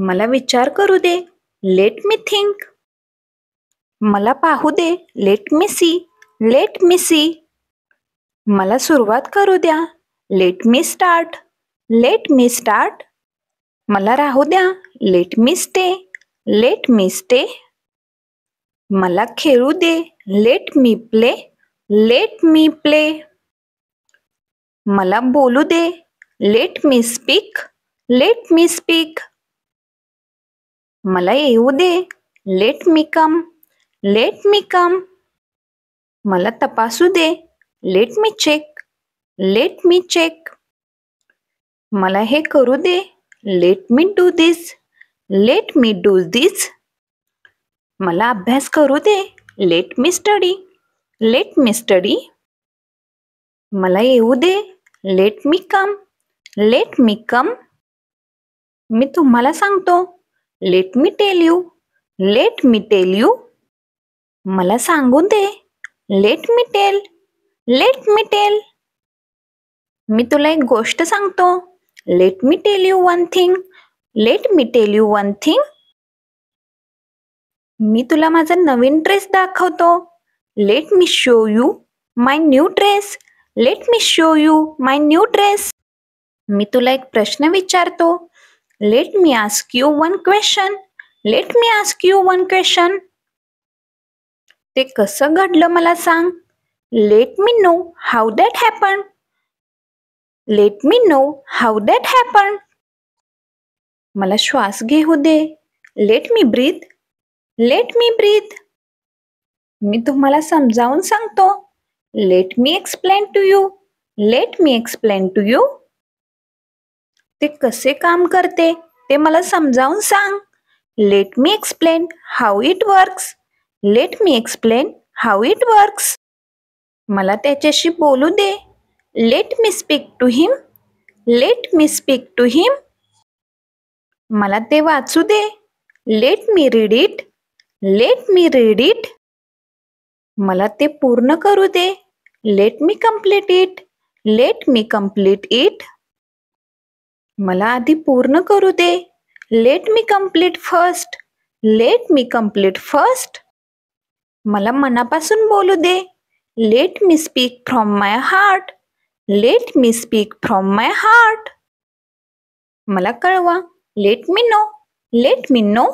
मला विचार करू दे, लेट मी थिंक. मला पाहू दे, let me see, let me see. मला सुरुवात करू द्या, let me start, let me start. मला राहू द्या, let me stay, let me stay. मला खेळू दे, let me play, let me play. मला बोलू दे, let me speak, let me speak. मला येऊ दे, लेट मी कम, लेट मी कम. मला तपासू दे, let me check, let me check. मला हे करू दे, let me do this, let me do this. मला अभ्यास करू दे, let me study, let me study. मला येऊ दे, लेट मी कम, लेट मी कम. मी तुम्हाला सांगतो, let me tell you, let me tell you. मला सांगू दे, let me tell, let me tell. मी तुला एक गोष्ट सांगतो, let me tell you one thing, let me tell you one thing. मी तुला माझा नवीन ड्रेस दाखवतो, let me show you my new dress, let me show you my new dress. मी तुला एक प्रश्न विचारतो, let me ask you one question, late me ask you one question. ते कसं घडलं मला सांग, let me know how that happen, let me know how that happen. मला श्वास घेऊ दे, let me breathe, let me breathe. मी तुम्हाला समजावून सांगतो, let me explain to you, let me explain to you. ते कसे काम करते ते मला समजावून सांग, let me explain how it works, let me explain how it works. मला त्याच्याशी बोलू दे, let me speak to him, let me speak to him. मला ते वाचू दे, let me read it, let me read it. मला ते पूर्ण करू दे, let me complete it, let me complete it. मला आधी पूर्ण करू दे, let me complete first, let me complete first. मला मनापासून बोलू दे, let me speak from my heart, let me speak from my heart. मला कळवा, let me know, late me no.